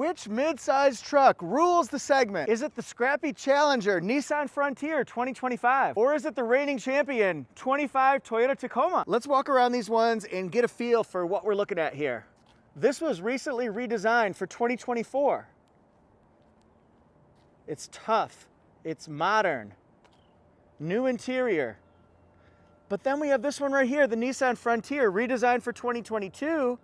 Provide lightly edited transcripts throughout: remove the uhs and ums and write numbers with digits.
Which mid-sized truck rules the segment? Is it the scrappy challenger Nissan Frontier 2025? Or is it the reigning champion 25 Toyota Tacoma? Let's walk around these ones and get a feel for what we're looking at here. This was recently redesigned for 2024. It's tough, it's modern, new interior. But then we have this one right here, the Nissan Frontier, redesigned for 2022,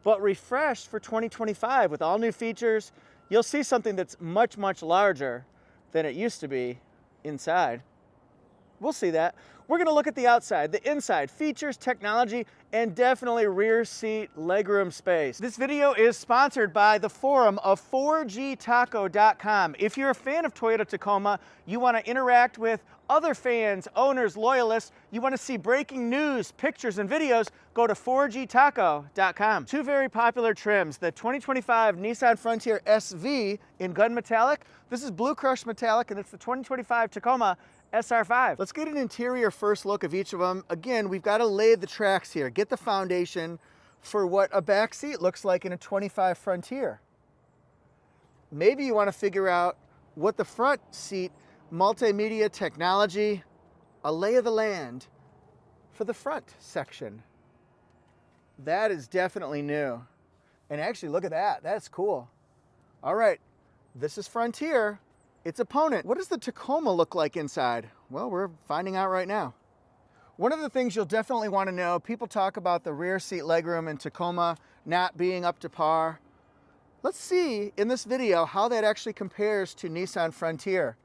but refreshed for 2025 with all new features. You'll see something that's much, much larger than it used to be inside. We'll see that. We're gonna look at the outside, the inside, features, technology, and definitely rear seat legroom space. This video is sponsored by the forum of 4gtaco.com. If you're a fan of Toyota Tacoma, you wanna interact with other fans, owners, loyalists, you wanna see breaking news, pictures, and videos, go to 4gtaco.com. Two very popular trims, the 2025 Nissan Frontier SV in gun metallic. This is blue crushed metallic, and it's the 2025 Tacoma SR5. Let's get an interior first look of each of them. Again, we've got to lay the tracks here, get the foundation for what a back seat looks like in a 25 Frontier. Maybe you want to figure out what the front seat multimedia technology, a lay of the land for the front section. That is definitely new. And actually, look at that. That's cool. All right, this is Frontier. Its opponent. What does the Tacoma look like inside? Well, we're finding out right now. One of the things you'll definitely want to know, people talk about the rear seat legroom in Tacoma not being up to par. Let's see in this video how that actually compares to Nissan Frontier.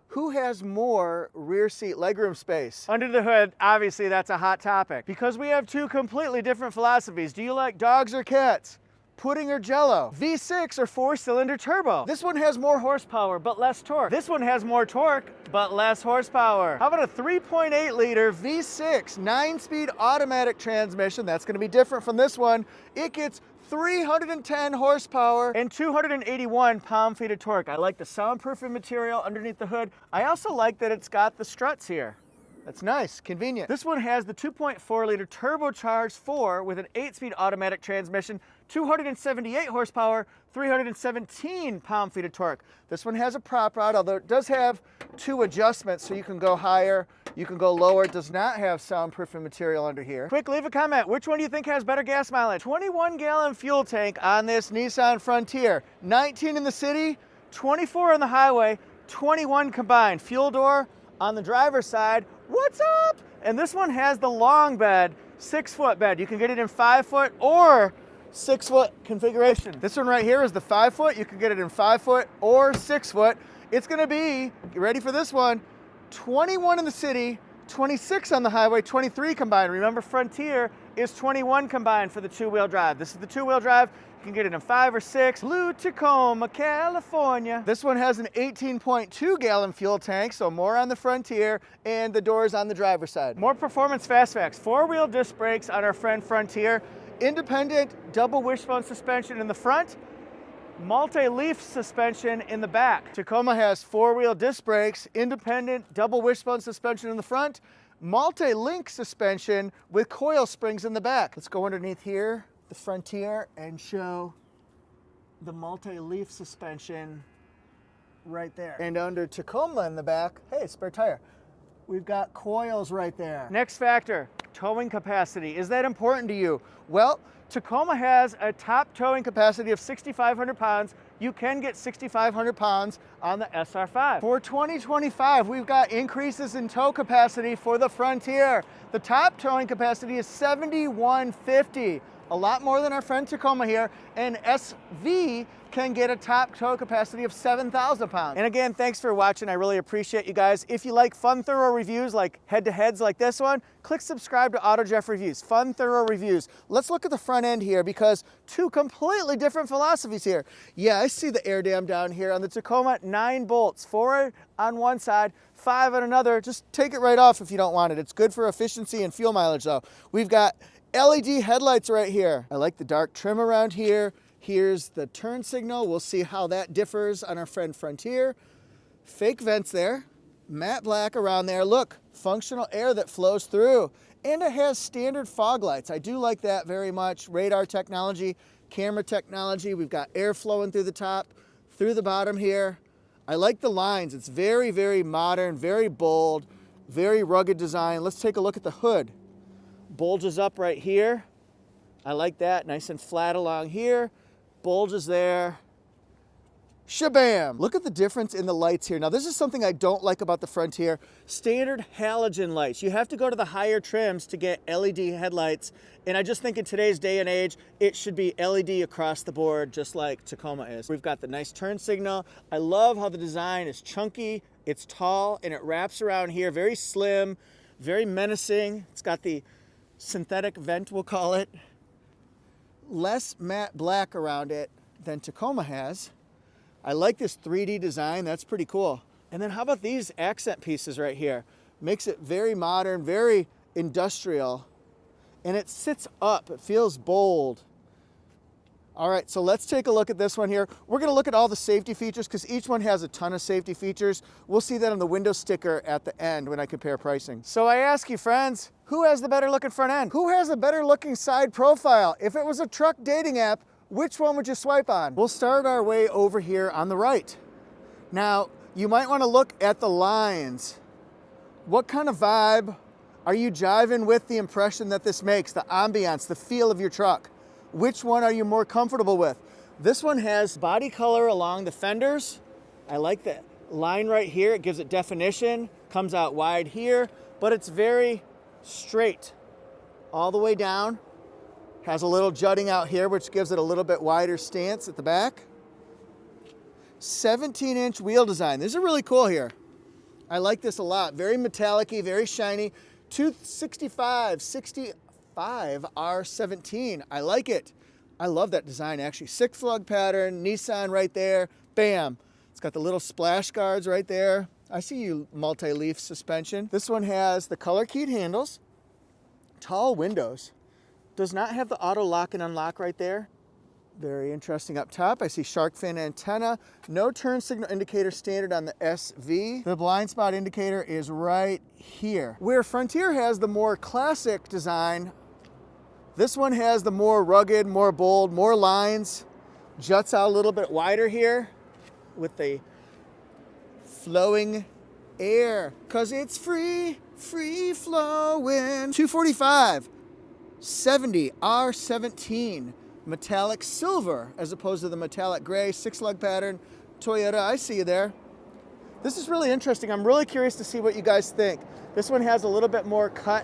Who has more rear seat legroom space? Under the hood, obviously that's a hot topic because we have two completely different philosophies. Do you like dogs or cats? Pudding or Jello? V6 or 4-cylinder turbo? This one has more horsepower but less torque. This one has more torque but less horsepower. How about a 3.8 liter V6 9-speed automatic transmission? That's going to be different from this one. It gets 310 horsepower and 281 pound-feet of torque. I like the soundproofing material underneath the hood. I also like that it's got the struts here. That's nice, convenient. This one has the 2.4 liter turbocharged 4 with an 8-speed automatic transmission, 278 horsepower, 317 pound-feet of torque. This one has a prop rod, although it does have 2 adjustments, so you can go higher, you can go lower. It does not have soundproofing material under here. Quick, leave a comment. Which one do you think has better gas mileage? 21-gallon fuel tank on this Nissan Frontier. 19 in the city, 24 on the highway, 21 combined. Fuel door on the driver's side. What's up? And this one has the long bed, 6-foot bed. You can get it in 5-foot or 6-foot configuration. This one right here is the 5-foot. You can get it in 5-foot or 6-foot. It's gonna be, get ready for this one, 21 in the city, 26 on the highway, 23 combined. Remember, Frontier is 21 combined for the 2-wheel drive. This is the 2-wheel drive. You can get it in 5 or 6. Blue Tacoma, California. This one has an 18.2 gallon fuel tank, so more on the Frontier, and the doors on the driver's side. More performance fast facts. 4-wheel disc brakes on our friend Frontier. Independent double wishbone suspension in the front. Multi-leaf suspension in the back. Tacoma has 4-wheel disc brakes, independent double wishbone suspension in the front, multi-link suspension with coil springs in the back. Let's go underneath here, the Frontier, and show the multi-leaf suspension right there. And under Tacoma in the back, hey, spare tire. We've got coils right there. Next factor, towing capacity. Is that important to you? Well, Tacoma has a top towing capacity of 6,500 pounds. You can get 6,500 pounds on the SR5. For 2025, we've got increases in tow capacity for the Frontier. The top towing capacity is 7,150. A lot more than our friend Tacoma here, and SV can get a top tow capacity of 7,000 pounds. And again, thanks for watching. I really appreciate you guys. If you like fun, thorough reviews like head-to-heads like this one, click subscribe to AutoJeff Reviews. Fun, thorough reviews. Let's look at the front end here because two completely different philosophies here. Yeah, I see the air dam down here on the Tacoma, 9 bolts, 4 on one side, 5 on another. Just take it right off if you don't want it. It's good for efficiency and fuel mileage though. We've got LED headlights right here. I like the dark trim around here. Here's the turn signal. We'll see how that differs on our friend Frontier. Fake vents there, matte black around there. Look, functional air that flows through. And it has standard fog lights. I do like that very much. Radar technology camera technology. We've got air flowing through the top, through the bottom here. I like the lines. It's very, very modern, very bold, very rugged design. Let's take a look at the hood. Bulges up right here. I like that, nice and flat along here. Bulges there. Shabam! Look at the difference in the lights here. Now this is something I don't like about the Frontier. Standard halogen lights. You have to go to the higher trims to get LED headlights. And I just think in today's day and age, it should be LED across the board, just like Tacoma is. We've got the nice turn signal. I love how the design is chunky, it's tall, and it wraps around here. Very slim, very menacing. It's got the synthetic vent, we'll call it. Less matte black around it than Tacoma has. I like this 3D design, that's pretty cool. And then how about these accent pieces right here? Makes it very modern, very industrial, and it sits up, it feels bold. All right, so let's take a look at this one here. We're gonna look at all the safety features because each one has a ton of safety features. We'll see that on the window sticker at the end when I compare pricing. So I ask you friends, who has the better looking front end? Who has a better looking side profile? If it was a truck dating app, which one would you swipe on? We'll start our way over here on the right. Now, you might want to look at the lines. What kind of vibe are you jiving with the impression that this makes, the ambiance, the feel of your truck? Which one are you more comfortable with? This one has body color along the fenders. I like that line right here. It gives it definition, comes out wide here, but it's very straight all the way down. Has a little jutting out here, which gives it a little bit wider stance at the back. 17-inch wheel design. These are really cool here. I like this a lot. Very metallic-y, very shiny. 265, 65 R17. I like it. I love that design, actually. 6-lug pattern, Nissan right there. Bam. It's got the little splash guards right there. I see you, multi-leaf suspension. This one has the color-keyed handles, tall windows. Does not have the auto lock and unlock right there. Very interesting up top. I see shark fin antenna. No turn signal indicator standard on the SV. The blind spot indicator is right here. Where Frontier has the more classic design, this one has the more rugged, more bold, more lines. Juts out a little bit wider here with the flowing air. Cause it's free flowing. 245. 70 R17 metallic silver as opposed to the metallic gray. 6-lug pattern Toyota. I see you there. This is really interesting. I'm really curious to see what you guys think. This one has a little bit more cut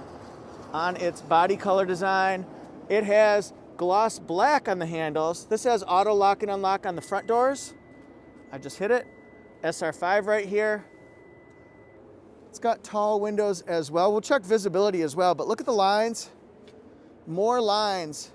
on its body color design. It has gloss black on the handles. This has auto lock and unlock on the front doors. I just hit it. SR5 right here. It's got tall windows as well. We'll check visibility as well, but look at the lines. More lines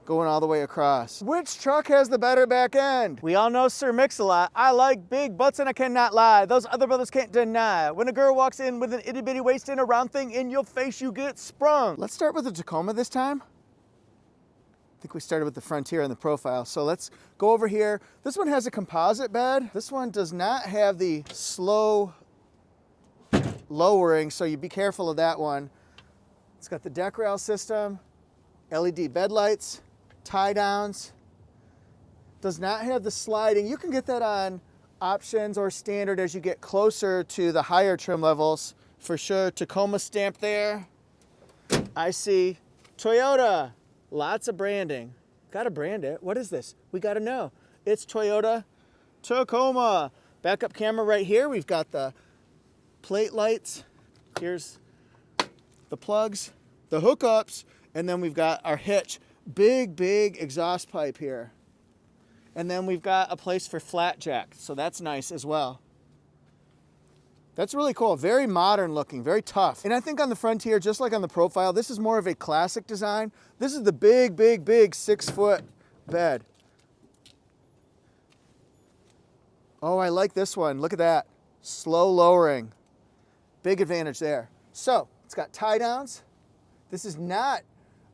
going all the way across. Which truck has the better back end? We all know Sir Mix-a-Lot. I like big butts and I cannot lie. Those other brothers can't deny. When a girl walks in with an itty bitty waist and a round thing in your face, you get sprung. Let's start with the Tacoma this time. I think we started with the Frontier and the profile. So let's go over here. This one has a composite bed. This one does not have the slow lowering, so you be careful of that one. It's got the deck rail system, LED bed lights, tie downs. Does not have the sliding. You can get that on options or standard as you get closer to the higher trim levels. For sure, Tacoma stamp there. I see Toyota, lots of branding. Gotta brand it. What is this? We gotta know. It's Toyota Tacoma. Backup camera right here. We've got the plate lights. Here's the plugs, the hookups, and then we've got our hitch. Big exhaust pipe here. And then we've got a place for flat jack, so that's nice as well. That's really cool, very modern looking, very tough. And I think on the Frontier, just like on the profile, this is more of a classic design. This is the big 6-foot bed. Oh, I like this one, look at that. Slow lowering, big advantage there. So, it's got tie downs. This is not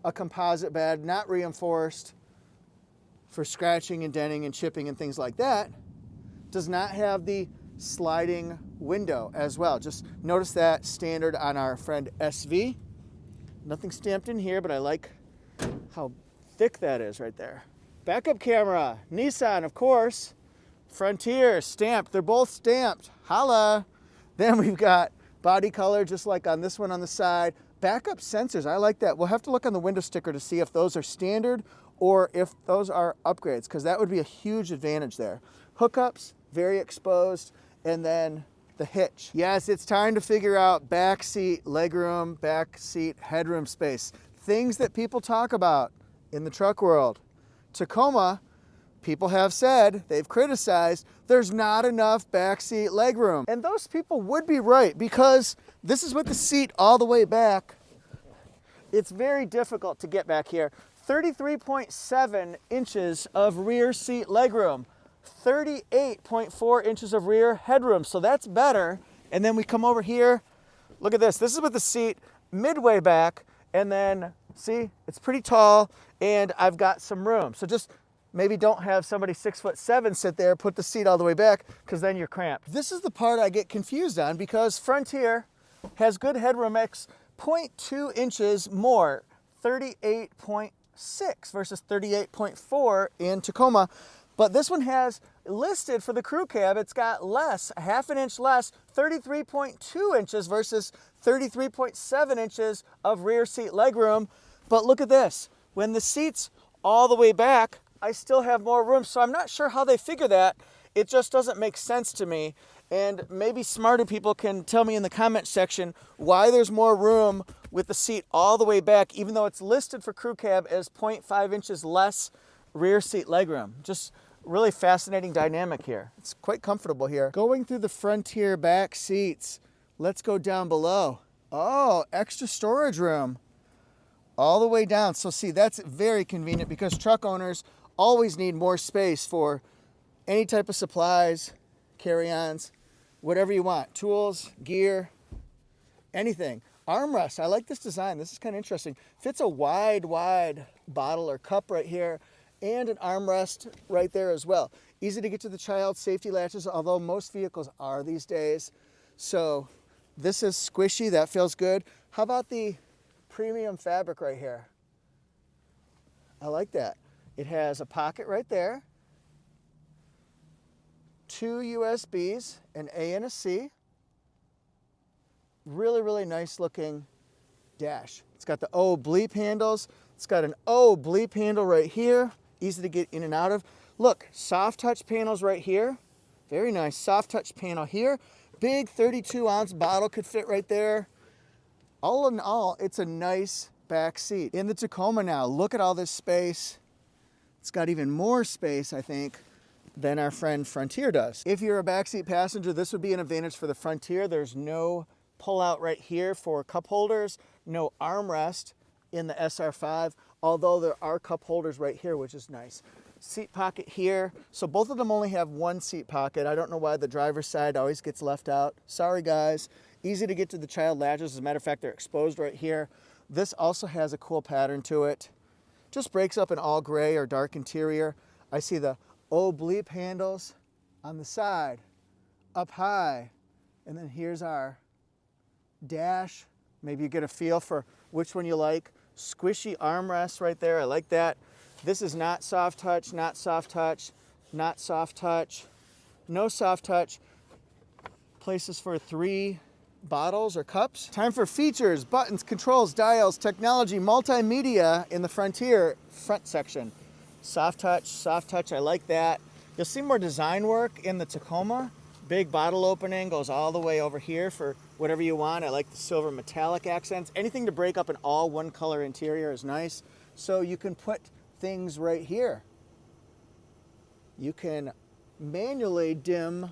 a composite bed, not reinforced for scratching and denting and chipping and things like that. Does not have the sliding window as well. Just notice that standard on our friend SV. Nothing stamped in here, but I like how thick that is right there. Backup camera, Nissan, of course. Frontier, stamped. They're both stamped. Holla. Then we've got body color, just like on this one on the side. Backup sensors, I like that. We'll have to look on the window sticker to see if those are standard or if those are upgrades, because that would be a huge advantage there. Hookups, very exposed, and then the hitch. Yes, it's time to figure out back seat legroom, back seat headroom space. Things that people talk about in the truck world. Tacoma, people have said, they've criticized, there's not enough backseat legroom. And those people would be right, because this is with the seat all the way back. It's very difficult to get back here. 33.7 inches of rear seat legroom, 38.4 inches of rear headroom, so that's better. And then we come over here, look at this. This is with the seat midway back, and then see, it's pretty tall, and I've got some room. So just maybe don't have somebody 6'7" sit there, put the seat all the way back, because then you're cramped. This is the part I get confused on, because Frontier has good headroom, 0.2 inches more, 38.6 versus 38.4 in Tacoma. But this one has listed for the crew cab, it's got less, a half an inch less, 33.2 inches versus 33.7 inches of rear seat legroom. But look at this, when the seat's all the way back, I still have more room. So I'm not sure how they figure that. It just doesn't make sense to me. And maybe smarter people can tell me in the comment section why there's more room with the seat all the way back, even though it's listed for crew cab as 0.5 inches less rear seat legroom. Just really fascinating dynamic here. It's quite comfortable here. Going through the Frontier back seats, let's go down below. Oh, extra storage room all the way down. So see, that's very convenient, because truck owners always need more space for any type of supplies, carry-ons, whatever you want, tools, gear, anything. Armrest, I like this design. This is kind of interesting. Fits a wide bottle or cup right here, and an armrest right there as well. Easy to get to the child safety latches, although most vehicles are these days. So this is squishy, that feels good. How about the premium fabric right here? I like that. It has a pocket right there, 2 USBs, an A and a C. Really, really nice looking dash. It's got the O bleep handles. It's got an O bleep handle right here, easy to get in and out of. Look, soft touch panels right here. Very nice soft touch panel here. Big 32-ounce bottle could fit right there. All in all, it's a nice back seat. In the Tacoma now, look at all this space. It's got even more space, I think, than our friend Frontier does. If you're a backseat passenger, this would be an advantage for the Frontier. There's no pull-out right here for cup holders, no armrest in the SR5, although there are cup holders right here, which is nice. Seat pocket here. So both of them only have one seat pocket. I don't know why the driver's side always gets left out. Sorry, guys. Easy to get to the child latches. As a matter of fact, they're exposed right here. This also has a cool pattern to it. Just breaks up an all gray or dark interior. I see the O bleep handles on the side, up high. And then here's our dash. Maybe you get a feel for which one you like. Squishy armrest right there. I like that. This is not soft touch, not soft touch, not soft touch, no soft touch. Places for 3 bottles or cups. Time for features, buttons, controls, dials, technology, multimedia in the Frontier front section. Soft touch, I like that. You'll see more design work in the Tacoma. Big bottle opening goes all the way over here for whatever you want. I like the silver metallic accents. Anything to break up an all one color interior is nice. So you can put things right here. You can manually dim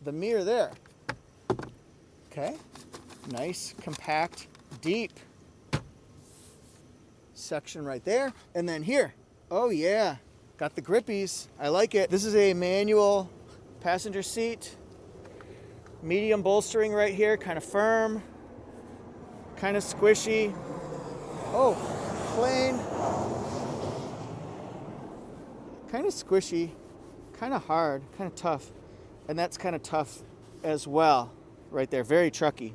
the mirror there. Okay, nice, compact, deep section right there. And then here, oh yeah, got the grippies. I like it. This is a manual passenger seat. Medium bolstering right here, kind of firm, kind of squishy. Oh, plain. Kind of squishy, kind of hard, kind of tough. And that's kind of tough as well. Right there, very trucky.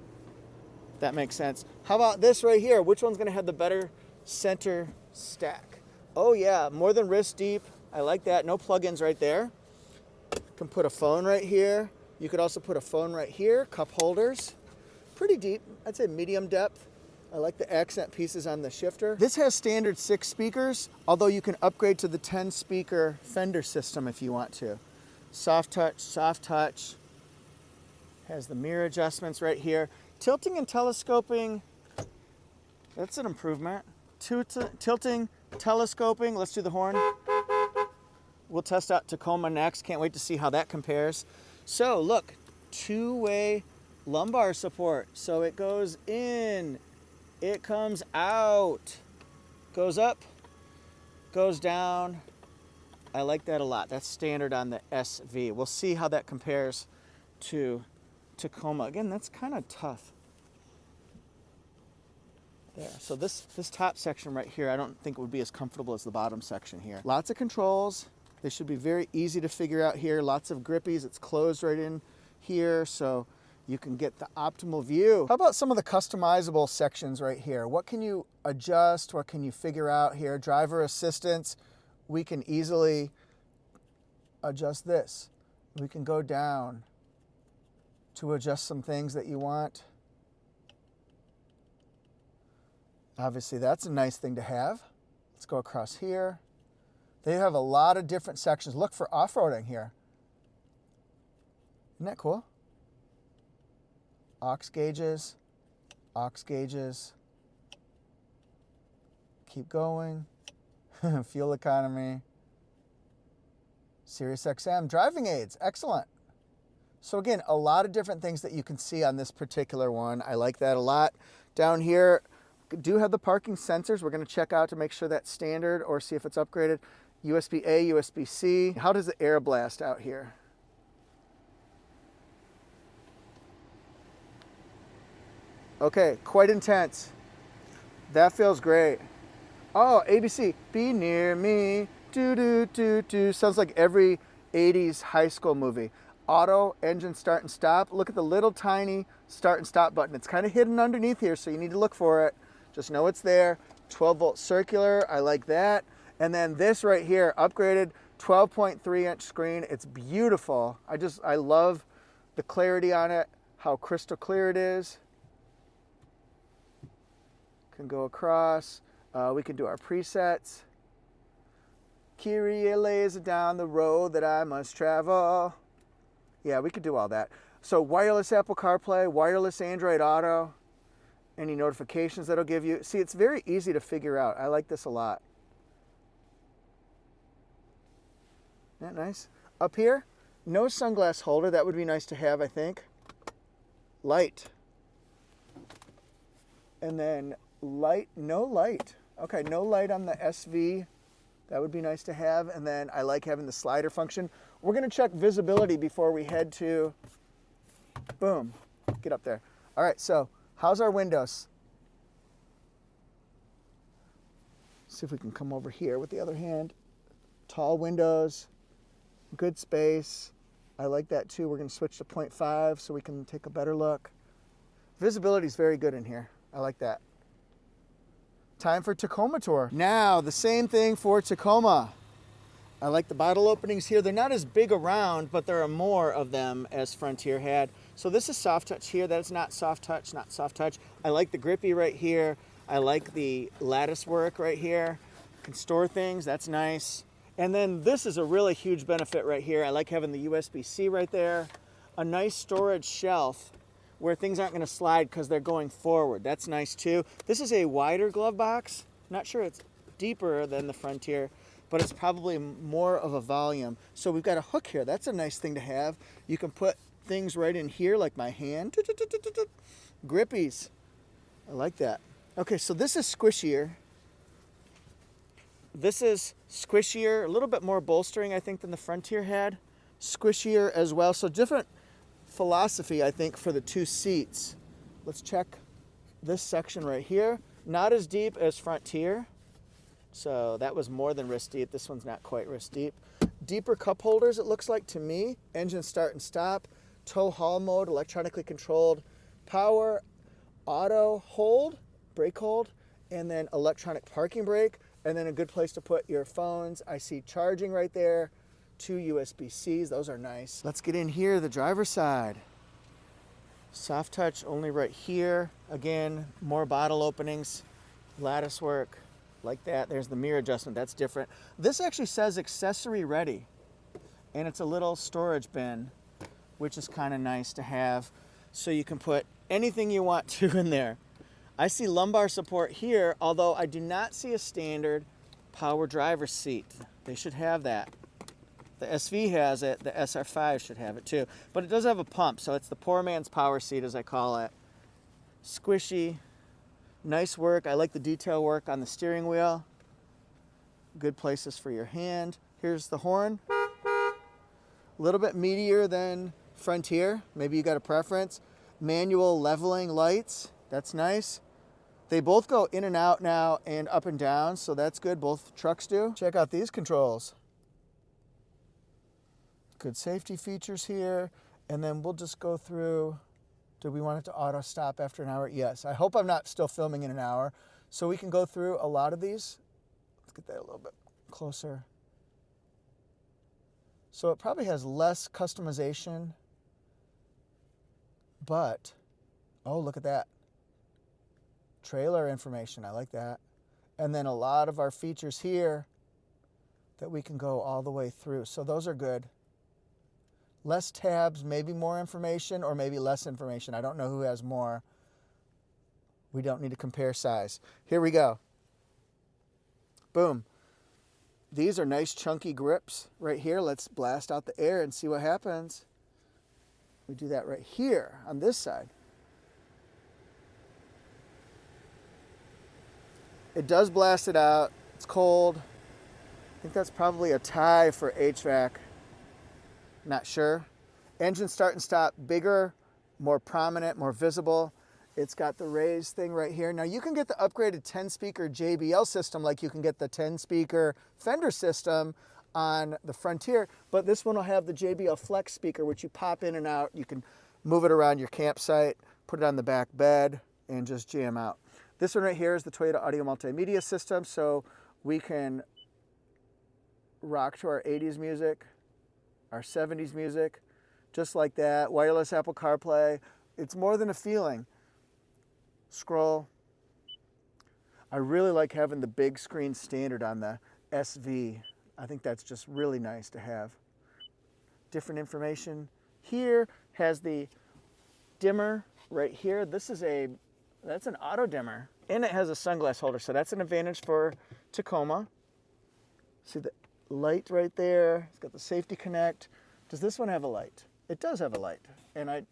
That makes sense. How about this right here? Which one's gonna have the better center stack? Oh yeah, more than wrist deep. I like that. No plugins right there. You can put a phone right here. You could also put a phone right here. Cup holders. Pretty deep. I'd say medium depth. I like the accent pieces on the shifter. This has standard 6 speakers, although you can upgrade to the 10 speaker Fender system if you want to. Soft touch, soft touch. Has the mirror adjustments right here. Tilting and telescoping, that's an improvement. Tilting, telescoping, let's do the horn. We'll test out Tacoma next. Can't wait to see how that compares. So look, 2-way lumbar support. So it goes in, it comes out, goes up, goes down. I like that a lot. That's standard on the SV. We'll see how that compares to Tacoma. Again, that's kind of tough. There. So this top section right here, I don't think would be as comfortable as the bottom section here. Lots of controls. They should be very easy to figure out here. Lots of grippies. It's closed right in here, so you can get the optimal view. How about some of the customizable sections right here? What can you adjust? What can you figure out here? Driver assistance. We can easily adjust this. We can go down to adjust some things that you want. Obviously, that's a nice thing to have. Let's go across here. They have a lot of different sections. Look for off-roading here. Isn't that cool? Aux gauges, aux gauges. Keep going. Fuel economy. Sirius XM, driving aids, excellent. So again, a lot of different things that you can see on this particular one. I like that a lot. Down here, do have the parking sensors. We're going to check out to make sure that's standard or see if it's upgraded. USB-A, USB-C. How does the air blast out here? Okay, quite intense. That feels great. Oh, ABC, be near me. Do, do, do, do. Sounds like every 80s high school movie. Auto, engine start and stop. Look at the little tiny start and stop button. It's kind of hidden underneath here, so you need to look for it. Just know it's there. 12-volt circular, I like that. And then this right here, upgraded 12.3-inch screen. It's beautiful. I love the clarity on it, how crystal clear it is. Can go across. We can do our presets. Kyrie lays down the road that I must travel. Yeah, we could do all that. So wireless Apple CarPlay, wireless Android Auto, any notifications that'll give you. See, it's very easy to figure out. I like this a lot. Isn't that nice? Up here, no sunglass holder. That would be nice to have, I think. Light. And then light, no light. Okay, no light on the SV. That would be nice to have. And then I like having the slider function. We're going to check visibility before we head to, boom, get up there. All right, so how's our windows? See if we can come over here with the other hand. Tall windows, good space. I like that too. We're going to switch to 0.5 so we can take a better look. Visibility is very good in here. I like that. Time for Tacoma tour. Now, the same thing for Tacoma. I like the bottle openings here. They're not as big around, but there are more of them as Frontier had. So this is soft touch here. That's not soft touch, not soft touch. I like the grippy right here. I like the lattice work right here. Can store things, that's nice. And then this is a really huge benefit right here. I like having the USB-C right there. A nice storage shelf where things aren't gonna slide because they're going forward. That's nice too. This is a wider glove box. Not sure it's deeper than the Frontier, but it's probably more of a volume. So we've got a hook here. That's a nice thing to have. You can put things right in here like my hand. Grippies. I like that. Okay, so this is squishier. This is squishier, a little bit more bolstering, I think, than the Frontier had. Squishier as well. So different philosophy, I think, for the two seats. Let's check this section right here. Not as deep as Frontier. So that was more than wrist deep. This one's not quite wrist deep. Deeper cup holders, it looks like to me. Engine start and stop. Tow haul mode, electronically controlled. Power, auto hold, brake hold, and then electronic parking brake. And then a good place to put your phones. I see charging right there, 2 USB-Cs, those are nice. Let's get in here, the driver's side. Soft touch only right here. Again, more bottle openings, lattice work, like that. There's the mirror adjustment, that's different. This actually says accessory ready, and it's a little storage bin, which is kind of nice to have, so you can put anything you want to in there. I see lumbar support here, although I do not see a standard power driver's seat. They should have that. The SV has it, the SR5 should have it too. But it does have a pump, so it's the poor man's power seat, as I call it. Squishy, nice work. I like the detail work on the steering wheel. Good places for your hand. Here's the horn. A little bit meatier than Frontier. Maybe you got a preference. Manual leveling lights, that's nice. They both go in and out now and up and down, so that's good. Both trucks do. Check out these controls. Good safety features here. And then we'll just go through. Do we want it to auto stop after an hour? Yes. I hope I'm not still filming in an hour. So we can go through a lot of these. Let's get that a little bit closer. So it probably has less customization, but, oh, look at that. Trailer information, I like that. And then a lot of our features here that we can go all the way through. So those are good. Less tabs, maybe more information, or maybe less information. I don't know who has more. We don't need to compare size. Here we go. Boom. These are nice chunky grips right here. Let's blast out the air and see what happens. We do that right here on this side. It does blast it out. It's cold. I think that's probably a tie for HVAC. Not sure. Engine start and stop, bigger, more prominent, more visible. It's got the raised thing right here. Now you can get the upgraded 10-speaker JBL system like you can get the 10-speaker Fender system on the Frontier, but this one will have the JBL Flex speaker, which you pop in and out. You can move it around your campsite, put it on the back bed, and just jam out. This one right here is the Toyota Audio Multimedia system, so we can rock to our 80s music, our 70s music, just like that. Wireless Apple CarPlay. It's more than a feeling. Scroll. I really like having the big screen standard on the SV. I think that's just really nice to have. Different information. Here has the dimmer right here. That's an auto dimmer. And it has a sunglass holder, so that's an advantage for Tacoma. See the light right there? It's got the safety connect. Does this one have a light? It does have a light. And I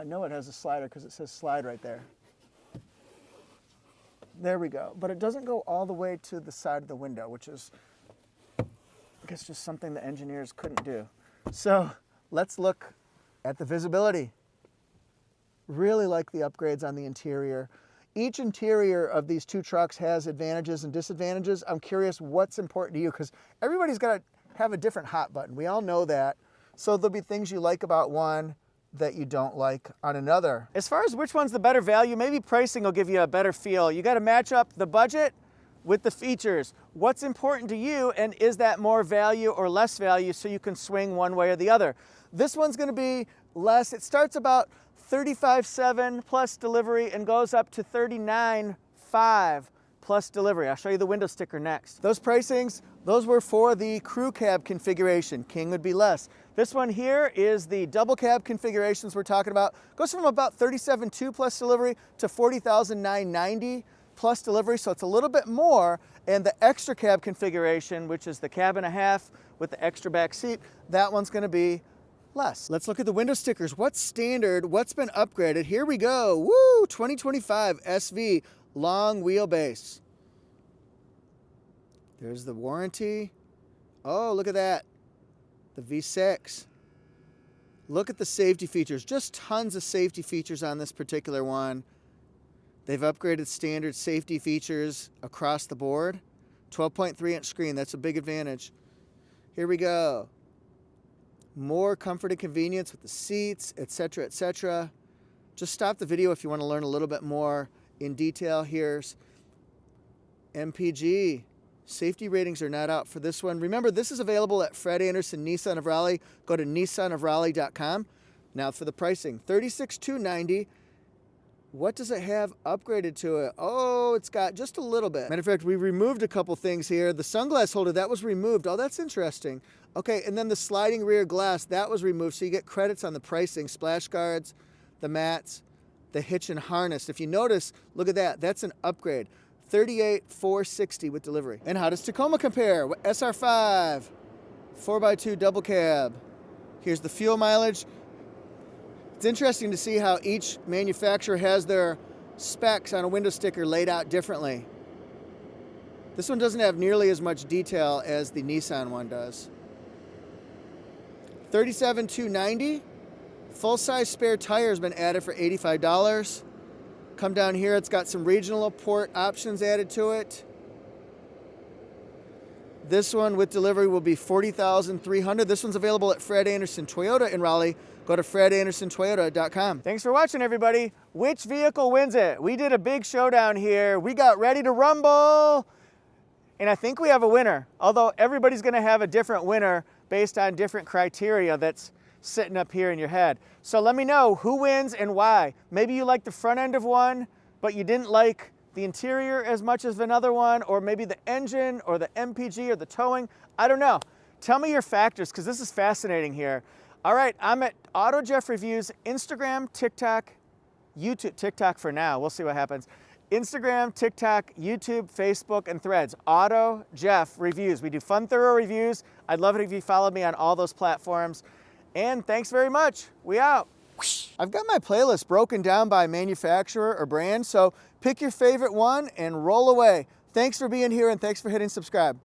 know it has a slider because it says slide right there. There we go. But it doesn't go all the way to the side of the window, which is, I guess, just something the engineers couldn't do. So let's look at the visibility. Really like the upgrades on the interior. Each interior of these two trucks has advantages and disadvantages. I'm curious what's important to you, because everybody's got to have a different hot button. We all know that. So there'll be things you like about one that you don't like on another. As far as which one's the better value, maybe pricing will give you a better feel. You got to match up the budget with the features. What's important to you, and is that more value or less value, so you can swing one way or the other. This one's going to be less. It starts about $35,700 plus delivery and goes up to $39,500 plus delivery. I'll show you the window sticker next. Those pricings, those were for the crew cab configuration. King would be less. This one here is the double cab configurations we're talking about. Goes from about $37,200 plus delivery to $40,990 plus delivery, so it's a little bit more. And the extra cab configuration, which is the cab and a half with the extra back seat, that one's going to be less. Let's look at the window stickers. What's standard? What's been upgraded? Here we go. Woo! 2025 SV long wheelbase. There's the warranty. Oh, look at that. The V6. Look at the safety features. Just tons of safety features on this particular one. They've upgraded standard safety features across the board. 12.3-inch screen. That's a big advantage. Here we go. More comfort and convenience with the seats, etc., etc. Just stop the video if you want to learn a little bit more in detail. Here's MPG. Safety ratings are not out for this one. Remember, this is available at Fred Anderson Nissan of Raleigh. Go to nissanofraleigh.com. Now for the pricing, $36,290. What does it have upgraded to it? Oh, it's got just a little bit. Matter of fact, we removed a couple things here. The sunglass holder, that was removed. Oh, that's interesting. Okay, and then the sliding rear glass, that was removed. So you get credits on the pricing. Splash guards, the mats, the hitch and harness. If you notice, look at that. That's an upgrade. $38,460 with delivery. And how does Tacoma compare? SR5, 4x2 double cab. Here's the fuel mileage. It's interesting to see how each manufacturer has their specs on a window sticker laid out differently. This one doesn't have nearly as much detail as the Nissan one does. $37,290. Full-size spare tire has been added for $85. Come down here, it's got some regional port options added to it. This one with delivery will be $40,300. This one's available at Fred Anderson Toyota in Raleigh. Go to fredandersontoyota.com. Thanks for watching, everybody. Which vehicle wins it? We did a big showdown here. We got ready to rumble. And I think we have a winner. Although everybody's going to have a different winner based on different criteria that's sitting up here in your head. So let me know who wins and why. Maybe you like the front end of one, but you didn't like the interior as much as another one, or maybe the engine or the MPG or the towing. I don't know. Tell me your factors, because this is fascinating here. All right, I'm at AutoJeff Reviews, Instagram, TikTok, YouTube, TikTok for now. We'll see what happens. Instagram, TikTok, YouTube, Facebook, and Threads. AutoJeff Reviews. We do fun, thorough reviews. I'd love it if you followed me on all those platforms. And thanks very much. We out. I've got my playlist broken down by manufacturer or brand, so pick your favorite one and roll away. Thanks for being here, and thanks for hitting subscribe.